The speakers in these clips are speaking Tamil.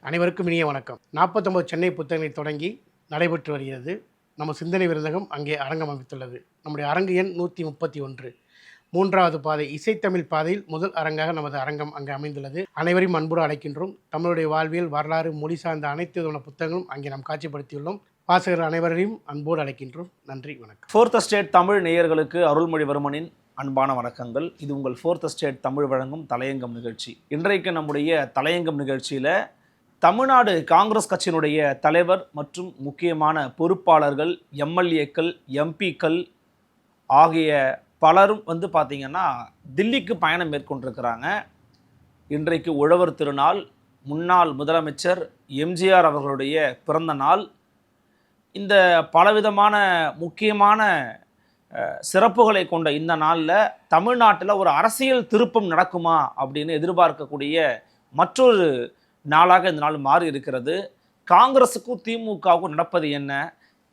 அனைவருக்கும் இனிய வணக்கம். 49 சென்னை புத்தகங்களை தொடங்கி நடைபெற்று வருகிறது. நம்ம சிந்தனை விருந்தகம் அங்கே அரங்கம் அமைத்துள்ளது. நம்முடைய அரங்கு எண் 131. மூன்றாவது பாதை இசைத்தமிழ் பாதையில் முதல் அரங்காக நமது அரங்கம் அங்கே அமைந்துள்ளது. அனைவரையும் அன்புடன் அழைக்கின்றோம். தமிழுடைய வாழ்வியல், வரலாறு, மொழி சார்ந்த அனைத்து விதமான புத்தகங்களும் அங்கே நாம் காட்சிப்படுத்தியுள்ளோம். வாசகர் அனைவரையும் அன்போடு அழைக்கின்றோம். நன்றி, வணக்கம். ஃபோர்த் எஸ்டேட் தமிழ் நேயர்களுக்கு அருள்மொழிவர்மனின் அன்பான வணக்கங்கள். இது உங்கள் ஃபோர்த் எஸ்டேட் தமிழ் வழங்கும் தலையங்கம் நிகழ்ச்சி. இன்றைக்கு நம்முடைய தலையங்கம் நிகழ்ச்சியில் தமிழ்நாடு காங்கிரஸ் கட்சியினுடைய தலைவர் மற்றும் முக்கியமான பொறுப்பாளர்கள், எம்எல்ஏக்கள், எம்பிக்கள் ஆகிய பலரும் பார்த்திங்கன்னா தில்லிக்கு பயணம் மேற்கொண்டிருக்கிறாங்க. இன்றைக்கு உழவர் திருநாள், முன்னாள் முதலமைச்சர் எம்ஜிஆர் அவர்களுடைய பிறந்த நாள். இந்த பலவிதமான முக்கியமான சிறப்புகளை கொண்ட இந்த நாளில் தமிழ்நாட்டில் ஒரு அரசியல் திருப்பம் நடக்குமா அப்படின்னு எதிர்பார்க்கக்கூடிய மற்றொரு நாளாக இந்த நாள் மாறி இருக்கிறது. காங்கிரஸுக்கும் திமுகவுக்கும் நடப்பது என்ன?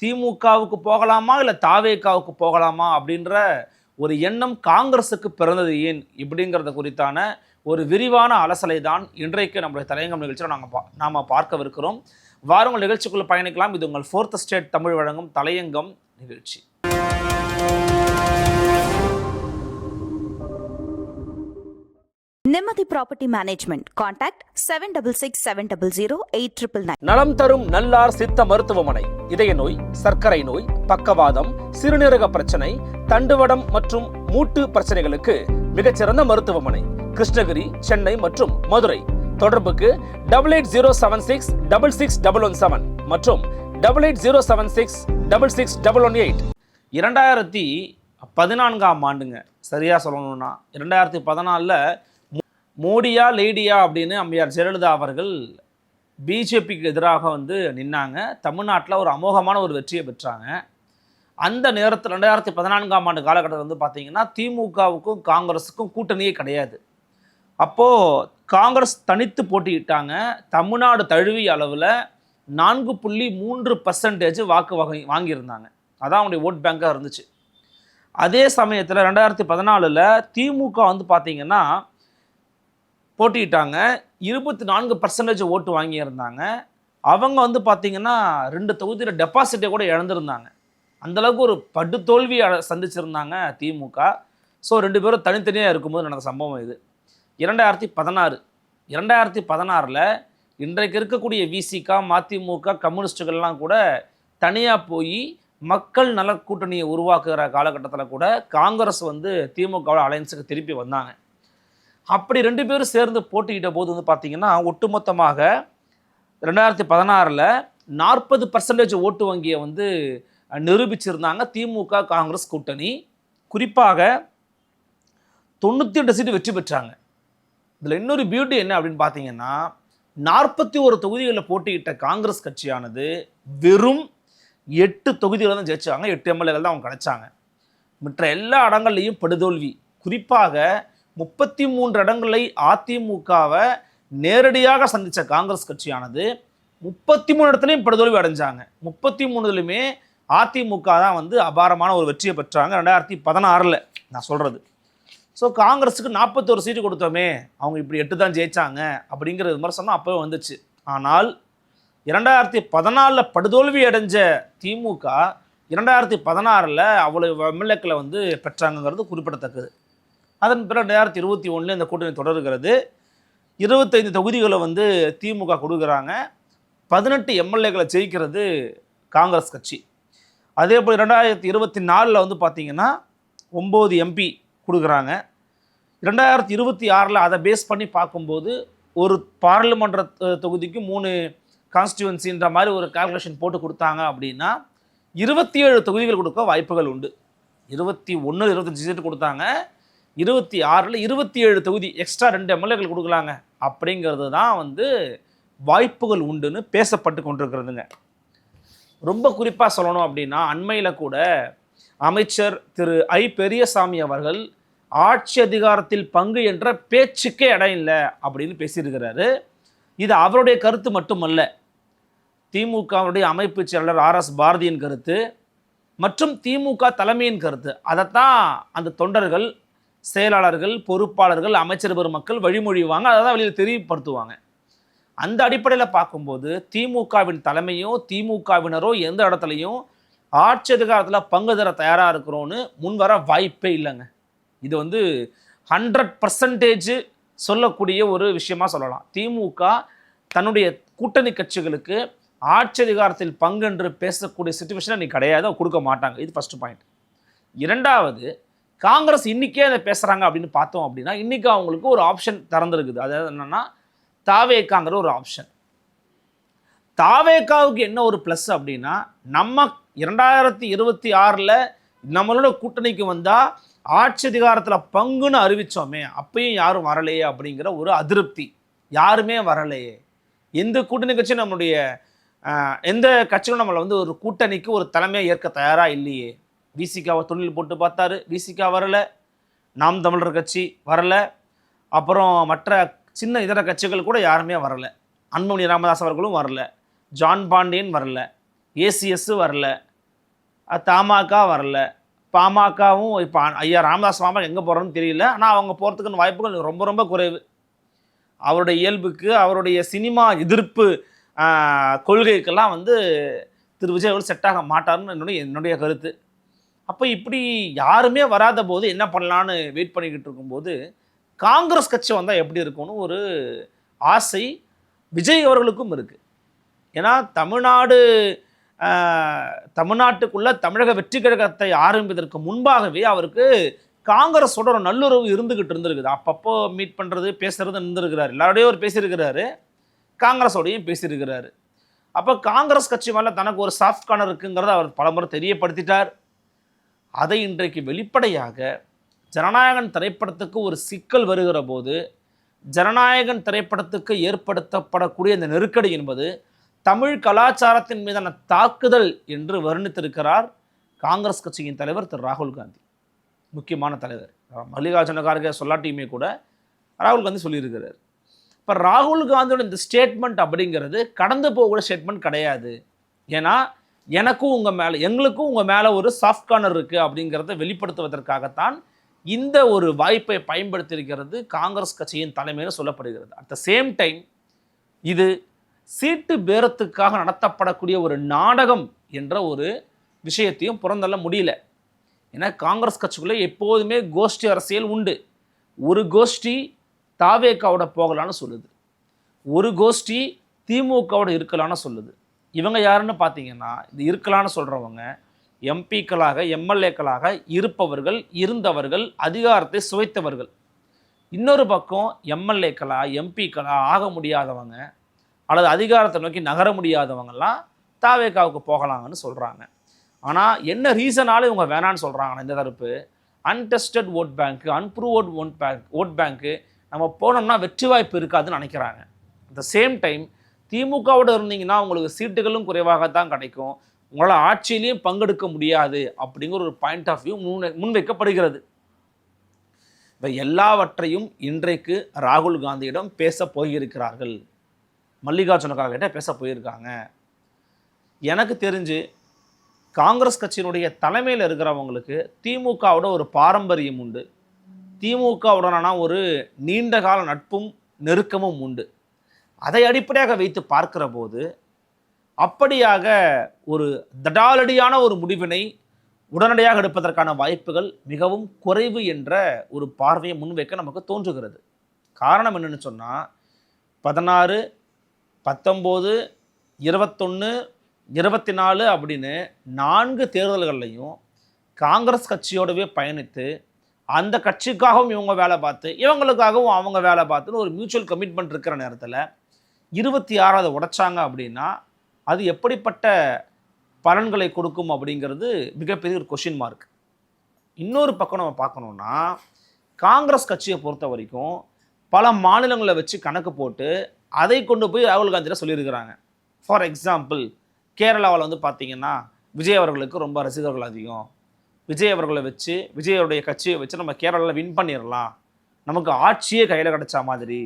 திமுகவுக்கு போகலாமா இல்லை தாவேகாவுக்கு போகலாமா அப்படின்ற ஒரு எண்ணம் காங்கிரஸுக்கு பிறந்தது ஏன் இப்படிங்கிறத குறித்தான ஒரு விரிவான அலசலை தான் இன்றைக்கு நம்முடைய தலையங்கம் நிகழ்ச்சியில் நாம் பார்க்கவிருக்கிறோம். வாருங்கள், நிகழ்ச்சிக்குள்ளே பயணிக்கலாம். இது உங்கள் ஃபோர்த் எஸ்டேட் தமிழ் வழங்கும் தலையங்கம் நிகழ்ச்சி. நிம்மதி ப்ராப்பர்ட்டி மேனேஜ்மெண்ட். கான்டாக்ட் 7667008999. நலம் தரும் நல்லார் சித்த மருத்துவமனை. இதய நோய், சர்க்கரை நோய், பக்கவாதம், சிறுநீரக பிரச்சனை, தண்டுவடம் மற்றும் மூட்டு பிரச்சனைகளுக்கு மிகச்சிறந்த மருத்துவமனை. கிருஷ்ணகிரி, சென்னை மற்றும் மதுரை. தொடர்புக்கு 8807666117 மற்றும் 8807666118. 2014ஆம் ஆண்டுங்க, சரியாக சொல்லணும்னா 2014 மோடியா லேடியா அப்படின்னு அம்மையார் ஜெயலலிதா அவர்கள் பிஜேபிக்கு எதிராக நின்னாங்க. தமிழ்நாட்டில் ஒரு அமோகமான ஒரு வெற்றியை பெற்றாங்க. அந்த நேரத்தில் 2014ஆம் ஆண்டு காலகட்டத்தில் பார்த்தீங்கன்னா திமுகவுக்கும் காங்கிரஸுக்கும் கூட்டணியே கிடையாது. அப்போது காங்கிரஸ் தனித்து போட்டியிட்டாங்க. தமிழ்நாடு தழுவிய அளவில் 4.3% வாக்கு வாங்கியிருந்தாங்க. அதான் அவங்களுடைய ஓட் பேங்காக இருந்துச்சு. அதே சமயத்தில் 2014 திமுக பார்த்தீங்கன்னா போட்டிட்டாங்க. 24% ஓட்டு வாங்கியிருந்தாங்க. அவங்க பார்த்திங்கன்னா 2 தொகுதியில் டெபாசிட்டை கூட இழந்திருந்தாங்க. அந்தளவுக்கு ஒரு படுதோல்வி சந்திச்சிருந்தாங்க திமுக. ஸோ 2 பேரும் தனித்தனியாக இருக்கும்போது நடந்த சம்பவம் இது. 2016 இன்றைக்கு இருக்கக்கூடிய விசிகா, மதிமுக, கம்யூனிஸ்டுகள்லாம் கூட தனியாக போய் மக்கள் நல கூட்டணியை உருவாக்குகிற காலகட்டத்தில் கூட காங்கிரஸ் திமுகவோட அலையன்ஸுக்கு திருப்பி வந்தாங்க. அப்படி 2 பேரும் சேர்ந்து போட்டியிட்ட போது பார்த்திங்கன்னா ஒட்டுமொத்தமாக 2016 40% ஓட்டு வங்கியை நிரூபிச்சிருந்தாங்க திமுக காங்கிரஸ் கூட்டணி. குறிப்பாக 98 சீட்டு வெற்றி பெற்றாங்க. இதில் இன்னொரு பியூட்டி என்ன அப்படின்னு பார்த்தீங்கன்னா 41 தொகுதிகளில் போட்டியிட்ட காங்கிரஸ் கட்சியானது வெறும் 8 தொகுதிகளில் தான் ஜெயிச்சாங்க. 8 எம்எல்ஏகள் தான் அவங்க கிடைச்சாங்க. மற்ற எல்லா இடங்கள்லையும் படுதோல்வி. குறிப்பாக 33 இடங்களை அதிமுகவை நேரடியாக சந்தித்த காங்கிரஸ் கட்சியானது 33 இடத்துலையும் படுதோல்வி அடைஞ்சாங்க. 33லுமே அதிமுக தான் அபாரமான ஒரு வெற்றியை பெற்றாங்க 2016 நான் சொல்கிறது. ஸோ காங்கிரஸுக்கு 41 சீட்டு கொடுத்தோமே, அவங்க இப்படி 8 தான் ஜெயிச்சாங்க அப்படிங்கிற விமர்சனம் அப்போவே வந்துச்சு. ஆனால் 2014 படுதோல்வி அடைஞ்ச திமுக 2016 அவ்வளோ எம்எல்ஏக்களை பெற்றாங்கிறது குறிப்பிடத்தக்கது. அதன் பிறகு 2021 இந்த கூட்டணி தொடர்கிறது. 25 தொகுதிகளை திமுக கொடுக்குறாங்க. 18 எம்எல்ஏக்களை ஜெயிக்கிறது காங்கிரஸ் கட்சி. அதே போல் 2024 பார்த்தீங்கன்னா 9 எம்பி கொடுக்குறாங்க. 2026 அதை பேஸ் பண்ணி பார்க்கும்போது ஒரு பாராளுமன்ற தொகுதிக்கு 3 கான்ஸ்டியூவன்சின்ற மாதிரி ஒரு கால்குலேஷன் போட்டு கொடுத்தாங்க அப்படின்னா 27 தொகுதிகள் கொடுக்க வாய்ப்புகள் உண்டு. 21 25 சீட்டு கொடுத்தாங்க. 26 27 தொகுதி எக்ஸ்ட்ரா 2 எம்எல்ஏக்கள் கொடுக்கலாங்க அப்படிங்கிறது தான் வாய்ப்புகள் உண்டுன்னு பேசப்பட்டு கொண்டிருக்கிறதுங்க. ரொம்ப குறிப்பாக சொல்லணும் அப்படின்னா அண்மையில் கூட அமைச்சர் திரு பெரியசாமி அவர்கள் ஆட்சி அதிகாரத்தில் பங்கு என்ற பேச்சுக்கே இடம் இல்லை அப்படின்னு பேசியிருக்கிறாரு. இது அவருடைய கருத்து மட்டுமல்ல, திமுகவுடைய அமைப்பு செயலாளர் RS பாரதியின் கருத்து மற்றும் திமுக தலைமையின் கருத்து. அதைத்தான் அந்த தொண்டர்கள், செயலாளர்கள், பொறுப்பாளர்கள், அமைச்சர் பெருமக்கள் வழிமொழிவாங்க. அதை தான் வெளியில் தெரியப்படுத்துவாங்க. அந்த அடிப்படையில் பார்க்கும்போது திமுகவின் தலைமையோ திமுகவினரோ எந்த இடத்துலையும் ஆட்சி அதிகாரத்தில் பங்கு தர தயாராக இருக்கிறோன்னு முன்வர வாய்ப்பே இல்லைங்க. இது 100% சொல்லக்கூடிய ஒரு விஷயமா சொல்லலாம். திமுக தன்னுடைய கூட்டணி கட்சிகளுக்கு ஆட்சி அதிகாரத்தில் பங்கு என்று பேசக்கூடிய சிச்சுவேஷன் நீ கிடையாது, கொடுக்க மாட்டாங்க. இது ஃபர்ஸ்ட் பாயிண்ட். இரண்டாவது, காங்கிரஸ் இன்னைக்கே அதை பேசுகிறாங்க அப்படின்னு பார்த்தோம் அப்படின்னா, இன்னைக்கு அவங்களுக்கு ஒரு ஆப்ஷன் திறந்துருக்குது. அதாவது என்னன்னா, தாவேக்காங்கிற ஒரு ஆப்ஷன். தாவேக்காவுக்கு என்ன ஒரு ப்ளஸ் அப்படின்னா, நம்ம 2026 நம்மளோட கூட்டணிக்கு வந்தால் ஆட்சி அதிகாரத்தில் பங்குன்னு அறிவித்தோமே, அப்பயும் யாரும் வரலையே அப்படிங்கிற ஒரு அதிருப்தி. யாருமே வரலையே, எந்த கூட்டணி கட்சியும் நம்மளுடைய எந்த கட்சியும் நம்மளை ஒரு கூட்டணிக்கு ஒரு தலைமையை ஏற்க தயாராக இல்லையே. விசிகாவை தொழில் போட்டு பார்த்தாரு, விசிகா வரலை. நாம் தமிழர் கட்சி வரலை. அப்புறம் மற்ற சின்ன இதர கட்சிகள் கூட யாருமே வரலை. அன்புமணி ராமதாஸ் அவர்களும் வரல, ஜான் பாண்டியன் வரல, ஏசிஎஸ் வரல, தமாக வரல, பாமகவும் இப்போ ஐயா ராமதாஸ் மாமா எங்கே போகிறோன்னு தெரியல. ஆனால் அவங்க போகிறதுக்குன்னு வாய்ப்புகள் ரொம்ப ரொம்ப குறைவு. அவருடைய இயல்புக்கு, அவருடைய சினிமா எதிர்ப்பு கொள்கைக்கெல்லாம் திரு விஜய் அவர்கள் செட் ஆக மாட்டார்னு என்னுடைய கருத்து. அப்போ இப்படி யாருமே வராத போது என்ன பண்ணலான்னு வெயிட் பண்ணிக்கிட்டு இருக்கும்போது, காங்கிரஸ் கட்சி வந்தால் எப்படி இருக்கும்னு ஒரு ஆசை விஜய் அவர்களுக்கும் இருக்குது. ஏன்னா தமிழ்நாட்டுக்குள்ள தமிழக வெற்றி கழகத்தை ஆரம்பிப்பதற்கு முன்பாகவே அவருக்கு காங்கிரஸோட ஒரு நல்லுறவு இருந்துகிட்டு இருந்திருக்குது. அப்பப்போ மீட் பண்ணுறது பேசுறது இருந்திருக்கிறாரு. எல்லாரோடையும் அவர் பேசியிருக்கிறாரு, காங்கிரஸோடையும் பேசியிருக்கிறாரு. அப்போ காங்கிரஸ் கட்சி மேலே தனக்கு ஒரு சாஃப்ட் கார்னர் இருக்குங்கிறத அவர் பலமுறை தெரியப்படுத்திட்டார். அதை இன்றைக்கு வெளிப்படையாக ஜனநாயகன் திரைப்படத்துக்கு ஒரு சிக்கல் வருகிற போது, ஜனநாயகன் திரைப்படத்துக்கு ஏற்படுத்தப்படக்கூடிய இந்த நெருக்கடி என்பது தமிழ் கலாச்சாரத்தின் மீதான தாக்குதல் என்று வர்ணித்திருக்கிறார் காங்கிரஸ் கட்சியின் தலைவர் திரு ராகுல் காந்தி. முக்கியமான தலைவர் மல்லிகார்ஜுன கார்கே சொல்லாட்டியுமே கூட ராகுல் காந்தி சொல்லியிருக்கிறார். இப்போ ராகுல் காந்தியோட இந்த ஸ்டேட்மெண்ட் அப்படிங்கிறது கடந்து போகக்கூடிய ஸ்டேட்மெண்ட் கிடையாது. ஏன்னா எங்களுக்கும் உங்கள் மேலே ஒரு சாஃப்ட் கார்னர் இருக்குது அப்படிங்கிறத வெளிப்படுத்துவதற்காகத்தான் இந்த ஒரு வாய்ப்பை பயன்படுத்தியிருக்கிறது காங்கிரஸ் கட்சியின் தலைமையில் சொல்லப்படுகிறது. அட் த சேம் டைம் இது சீட்டு பேரத்துக்காக நடத்தப்படக்கூடிய ஒரு நாடகம் என்ற ஒரு விஷயத்தையும் புறந்தள்ள முடியல. ஏன்னா காங்கிரஸ் கட்சிக்குள்ளே எப்போதுமே கோஷ்டி அரசியல் உண்டு. ஒரு கோஷ்டி தாவேக்காவோட போகலான்னு சொல்லுது, ஒரு கோஷ்டி திமுகவோட இருக்கலான்னு சொல்லுது. இவங்க யாருன்னு பார்த்தீங்கன்னா, இது இருக்கலான்னு சொல்கிறவங்க எம்பிக்களாக எம்எல்ஏக்களாக இருப்பவர்கள், இருந்தவர்கள், அதிகாரத்தை சுவைத்தவர்கள். இன்னொரு பக்கம் எம்எல்ஏக்களா எம்பிக்களா ஆக முடியாதவங்க அல்லது அதிகாரத்தை நோக்கி நகர முடியாதவங்கெல்லாம் தாவேக்காவுக்கு போகலாங்கன்னு சொல்கிறாங்க. ஆனால் என்ன ரீசனாலும் இவங்க வேணான்னு சொல்கிறாங்கன்னா, இந்த தரப்பு அன்டெஸ்டட் ஓட் பேங்க்கு, அன்ப்ரூவ்ட் ஓட் பேங்க்கு நம்ம போனோம்னா வெற்றி வாய்ப்பு இருக்காதுன்னு நினைக்கிறாங்க. அட் த சேம் டைம் திமுகவோடு இருந்தீங்கன்னா உங்களுக்கு சீட்டுகளும் குறைவாகத்தான் கிடைக்கும், உங்களால் ஆட்சியிலையும் பங்கெடுக்க முடியாது அப்படிங்கிற ஒரு பாயிண்ட் ஆஃப் வியூ முன்வைக்கப்படுகிறது. இப்போ எல்லாவற்றையும் இன்றைக்கு ராகுல் காந்தியிடம் பேச போயிருக்கிறார்கள், மல்லிகார்ஜுன கார்கே பேச போயிருக்காங்க. எனக்கு தெரிஞ்சு காங்கிரஸ் கட்சியினுடைய தலைமையில் இருக்கிறவங்களுக்கு திமுகவோட ஒரு பாரம்பரியம் உண்டு, திமுகவுடனான ஒரு நீண்டகால நட்பும் நெருக்கமும் உண்டு. அதை அடிப்படையாக வைத்து பார்க்கிற போது அப்படியாக ஒரு தடாலடியான ஒரு முடிவினை உடனடியாக எடுப்பதற்கான வாய்ப்புகள் மிகவும் குறைவு என்ற ஒரு பார்வையை முன்வைக்க நமக்கு தோன்றுகிறது. காரணம் என்னென்னு சொன்னால், 16, 19, 21, 24 அப்படின்னு 4 தேர்தல்கள்லையும் காங்கிரஸ் கட்சியோடவே பயணித்து அந்த கட்சிக்காகவும் இவங்க வேலை பார்த்து இவங்களுக்காகவும் அவங்க வேலை பார்த்துன்னு ஒரு மியூச்சுவல் கமிட்மெண்ட் இருக்கிற நேரத்தில் 26 உடைச்சாங்க அப்படின்னா அது எப்படிப்பட்ட பலன்களை கொடுக்கும் அப்படிங்கிறது மிகப்பெரிய ஒரு கொஷின் மார்க். இன்னொரு பக்கம் நம்ம பார்க்கணுன்னா, காங்கிரஸ் கட்சியை பொறுத்த வரைக்கும் பல மாநிலங்களை வச்சு கணக்கு போட்டு அதை கொண்டு போய் ராகுல் காந்தியில் சொல்லியிருக்கிறாங்க. ஃபார் எக்ஸாம்பிள், கேரளாவில் பார்த்தீங்கன்னா விஜய் அவர்களுக்கு ரொம்ப ரசிகர்கள் அதிகம், விஜய் அவர்களை வச்சு விஜயோடைய கட்சியை வச்சு நம்ம கேரளாவில் வின் பண்ணிடலாம், நமக்கு ஆட்சியே கையில் கிடச்சா மாதிரி,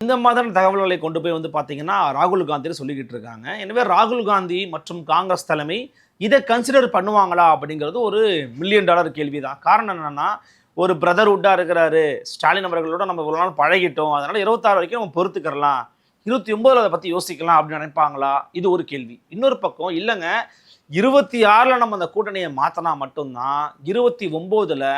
இந்த மாதிரியான தகவல்களை கொண்டு போய் பார்த்தீங்கன்னா ராகுல் காந்தியில் சொல்லிக்கிட்டு இருக்காங்க. எனவே ராகுல் காந்தி மற்றும் காங்கிரஸ் தலைமை இதை கன்சிடர் பண்ணுவாங்களா அப்படிங்கிறது ஒரு $1 மில்லியன் கேள்வி தான். காரணம் என்னென்னா, ஒரு பிரதர்ஹுட்டாக இருக்கிறாரு ஸ்டாலின் அவர்களோட நம்ம இவ்வளோ நாள் பழகிட்டோம், அதனால் 26 வரைக்கும் நம்ம பொறுத்துக்கிறலாம், 29 அதை பற்றி யோசிக்கலாம் அப்படின்னு நினைப்பாங்களா? இது ஒரு கேள்வி. இன்னொரு பக்கம் இல்லைங்க, 26 நம்ம அந்த கூட்டணியை மாற்றினா மட்டும்தான் 29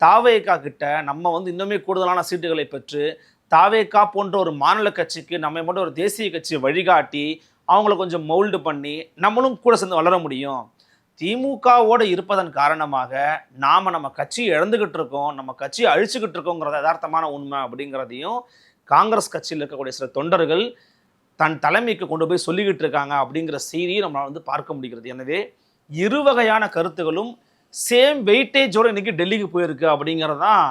தாவேகா கிட்ட நம்ம வந்து இன்னுமே கூடுதலான சீட்டுகளை பெற்று தாவேகா போன்ற ஒரு மாநில கட்சிக்கு நம்ம போன்ற ஒரு தேசிய கட்சியை வழிகாட்டி அவங்கள கொஞ்சம் மௌல்டு பண்ணி நம்மளும் கூட சேர்ந்து வளர முடியும். திமுகவோடு இருப்பதன் காரணமாக நம்ம கட்சியை இழந்துக்கிட்டு இருக்கோம், நம்ம கட்சியை அழிச்சுக்கிட்டு இருக்கோங்கிறத யதார்த்தமான உண்மை அப்படிங்கிறதையும் காங்கிரஸ் கட்சியில் இருக்கக்கூடிய சில தொண்டர்கள் தன் தலைமைக்கு கொண்டு போய் சொல்லிக்கிட்டு இருக்காங்க அப்படிங்கிற செய்தியை நம்மளால் வந்து பார்க்க முடிகிறது. எனவே இரு வகையான கருத்துகளும் சேம் வெயிட்டேஜோடு இன்னைக்கு டெல்லிக்கு போயிருக்கு அப்படிங்கிறது தான்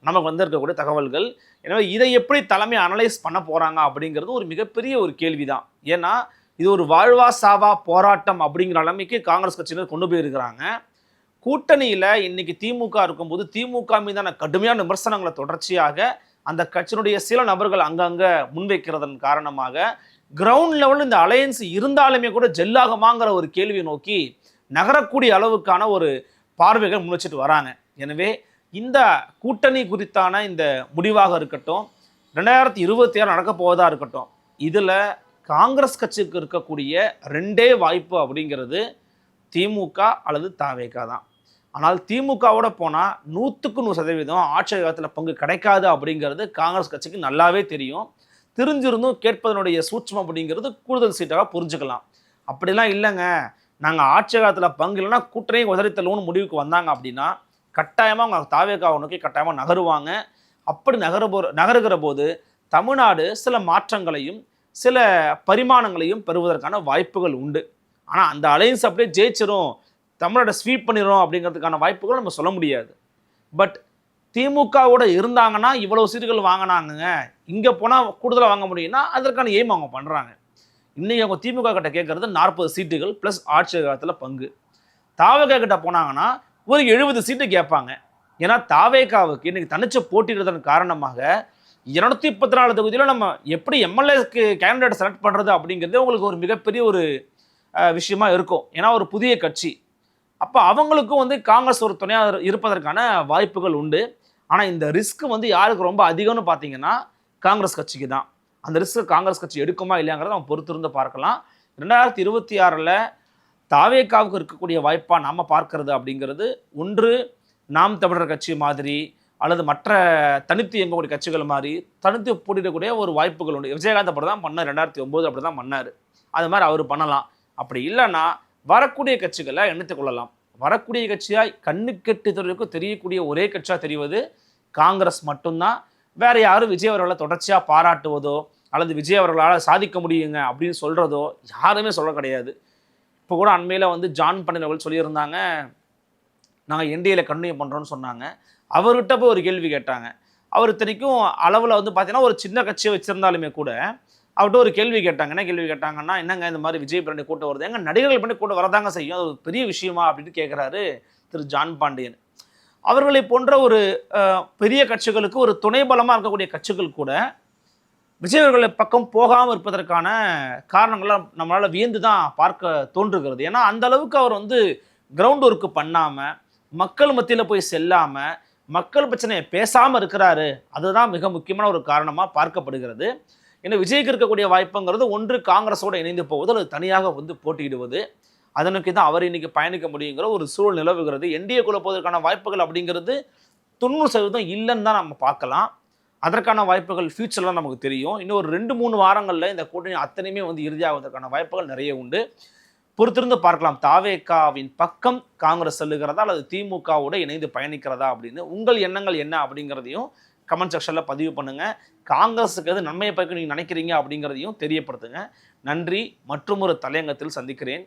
நமக்கு வந்து இருக்கக்கூடிய தகவல்கள். எனவே இதை எப்படி தலைமை அனலைஸ் பண்ண போகிறாங்க அப்படிங்கிறது ஒரு மிகப்பெரிய ஒரு கேள்வி தான். ஏன்னா இது ஒரு வாழ்வா சாவா போராட்டம் அப்படிங்கிற நிலைமைக்கு காங்கிரஸ் கட்சியினர் கொண்டு போயிருக்கிறாங்க. கூட்டணியில் இன்னைக்கு திமுக இருக்கும்போது திமுக மீதான கடுமையான விமர்சனங்களை தொடர்ச்சியாக அந்த கட்சியினுடைய சில நபர்கள் அங்கங்கே முன்வைக்கிறதன் காரணமாக கிரவுண்ட் லெவலில் இந்த அலையன்ஸ் இருந்தாலுமே கூட ஜெல்லாகுமாங்கிற ஒரு கேள்வியை நோக்கி நகரக்கூடிய அளவுக்கான ஒரு பார்வைகள் முன் வச்சுட்டு வராங்க. எனவே இந்த கூட்டணி குறித்தான இந்த முடிவாக இருக்கட்டும், 2026 நடக்க போவதாக இருக்கட்டும், இதில் காங்கிரஸ் கட்சிக்கு இருக்கக்கூடிய 2 வாய்ப்பு அப்படிங்கிறது திமுக அல்லது தாவேகா தான். ஆனால் திமுகவோட போனால் 100% ஆட்சி காலத்தில் பங்கு கிடைக்காது அப்படிங்கிறது காங்கிரஸ் கட்சிக்கு நல்லாவே தெரியும். தெரிஞ்சிருந்தும் கேட்பதனுடைய சூட்சம் அப்படிங்கிறது கூடுதல் சீட்டாக புரிஞ்சுக்கலாம். அப்படிலாம் இல்லைங்க, நாங்கள் ஆட்சி காலத்தில் பங்கு இல்லைன்னா கூட்டணியை உதறித்தல்லுன்னு முடிவுக்கு வந்தாங்க அப்படின்னா கட்டாயமாக அவங்க தாவேகாவை நோக்கி கட்டாயமாக நகருவாங்க. அப்படி நகருகிற போது தமிழ்நாடு சில மாற்றங்களையும் சில பரிமாணங்களையும் பெறுவதற்கான வாய்ப்புகள் உண்டு. ஆனால் அந்த அலையன்ஸ் அப்படியே ஜெயிச்சிரும், தமிழ்நாட்டை ஸ்வீப் பண்ணிடும் அப்படிங்கிறதுக்கான வாய்ப்புகள் நம்ம சொல்ல முடியாது. பட் திமுகவோட இருந்தாங்கன்னா இவ்வளோ சீட்டுகள் வாங்கினாங்க, இங்கே போனால் கூடுதலாக வாங்க முடியும்னா அதற்கான எய்ம் அவங்க பண்ணுறாங்க. இன்றைக்கி அவங்க திமுக கிட்ட கேட்குறது 40 சீட்டுகள் ப்ளஸ் ஆட்சி காலத்தில் பங்கு. தாவேகா கிட்ட போனாங்கன்னா ஒரு 70 சீட்டு கேட்பாங்க. ஏன்னா தாவேகாவுக்கு இன்றைக்கி தனிச்சு போட்டிடுறதன் காரணமாக 234 தொகுதியில் நம்ம எப்படி எம்எல்ஏக்கு கேண்டிடேட் செலக்ட் பண்ணுறது அப்படிங்கிறது உங்களுக்கு ஒரு மிகப்பெரிய ஒரு விஷயமா இருக்கும். ஏன்னா ஒரு புதிய கட்சி, அப்போ அவங்களுக்கும் வந்து காங்கிரஸ் ஒரு துணையாக இருப்பதற்கான வாய்ப்புகள் உண்டு. ஆனால் இந்த ரிஸ்க் வந்து யாருக்கு ரொம்ப அதிகம்னு பார்த்தீங்கன்னா காங்கிரஸ் கட்சிக்கு தான். அந்த ரிஸ்க் காங்கிரஸ் கட்சி எடுக்குமா இல்லையாங்கிறத நம்ம பொறுத்திருந்து பார்க்கலாம். 2026 தாவேகாவுக்கு இருக்கக்கூடிய வாய்ப்பாக நாம் பார்க்கறது அப்படிங்கிறது, ஒன்று நாம் தமிழர் கட்சி மாதிரி அல்லது மற்ற தனித்து இயங்கக்கூடிய கட்சிகள் மாதிரி தனித்து போட்டிடக்கூடிய ஒரு வாய்ப்புகள் உண்டு. விஜயகாந்த் அப்படி தான் பண்ணார், 2009 அப்படி தான் பண்ணார். அது மாதிரி அவர் பண்ணலாம். அப்படி இல்லைன்னா வரக்கூடிய கட்சிகளை எண்ணித்துக் கொள்ளலாம். வரக்கூடிய கட்சியாய் கண்ணுக்கெட்டு தெரியக்கூடிய ஒரே கட்சியாக தெரிவது காங்கிரஸ் மட்டும்தான். வேற யாரும் விஜய் அவர்களை தொடர்ச்சியாக பாராட்டுவதோ அல்லது விஜய் அவர்களால் சாதிக்க முடியுங்க அப்படின்னு சொல்கிறதோ யாருமே சொல்ல கிடையாது. இப்போ கூட அண்மையில் வந்து ஜான் பன்னீர் அவர்கள் சொல்லியிருந்தாங்க, நாங்கள் என்டிஏல கண்டினியூ பண்ணுறோன்னு சொன்னாங்க. அவர்கிட்ட போய் ஒரு கேள்வி கேட்டாங்க. அவர் இத்தனைக்கும் அளவில் வந்து பார்த்தீங்கன்னா ஒரு சின்ன கட்சியை வச்சுருந்தாலுமே கூட அவர்கிட்ட ஒரு கேள்வி கேட்டாங்க. என்ன கேள்வி கேட்டாங்கன்னா, என்னங்க இந்த மாதிரி விஜய் பண்ணி கூட்டம் வருது, எங்க நடிகர்கள் பண்ணி கூட்டம் வரதாங்க செய்யும், அது ஒரு பெரிய விஷயமா அப்படின்னு கேட்குறாரு திரு ஜான் பாண்டியன். அவர்களை போன்ற ஒரு பெரிய கட்சிகளுக்கு ஒரு துணை பலமாக இருக்கக்கூடிய கட்சிகள் கூட விஜய் அவர்களை பக்கம் போகாமல் இருப்பதற்கான காரணங்களை நம்மளால் வியந்து தான் பார்க்க தோன்றுகிறது. ஏன்னா அந்த அளவுக்கு அவர் வந்து கிரவுண்ட் ஒர்க்கு பண்ணாமல், மக்கள் மத்தியில் போய் செல்லாமல், மக்கள் பிரச்சனையை பேசாமல் இருக்கிறாரு. அதுதான் மிக முக்கியமான ஒரு காரணமாக பார்க்கப்படுகிறது. ஏன்னா விஜய்க்கு இருக்கக்கூடிய வாய்ப்புங்கிறது ஒன்று காங்கிரஸோடு இணைந்து போவது அல்லது தனியாக வந்து போட்டியிடுவது. அதனுக்கு தான் அவர் இன்னைக்கு பயணிக்க முடியுங்கிற ஒரு சூழல் நிலவுகிறது. என்டிஏக்குள்ள போவதற்கான வாய்ப்புகள் அப்படிங்கிறது 90% இல்லைன்னு தான் நம்ம பார்க்கலாம். அதற்கான வாய்ப்புகள் ஃபியூச்சரில் நமக்கு தெரியும். இன்னும் ஒரு 2-3 வாரங்களில் இந்த கூட்டணி அத்தனையுமே வந்து இறுதியாவதற்கான வாய்ப்புகள் நிறைய உண்டு. பொறுத்திருந்து பார்க்கலாம். தாவேகாவின் பக்கம் காங்கிரஸ் செல்லுகிறதா அல்லது திமுகவோட இணைந்து பயணிக்கிறதா அப்படின்னு உங்கள் எண்ணங்கள் என்ன அப்படிங்கிறதையும் கமெண்ட் செக்ஷனில் பதிவு பண்ணுங்கள். காங்கிரஸுக்கு எது நன்மையை பற்றி நீங்கள் நினைக்கிறீங்க அப்படிங்கிறதையும் தெரியப்படுத்துங்க. நன்றி. மற்றும் ஒரு தலையங்கத்தில் சந்திக்கிறேன்.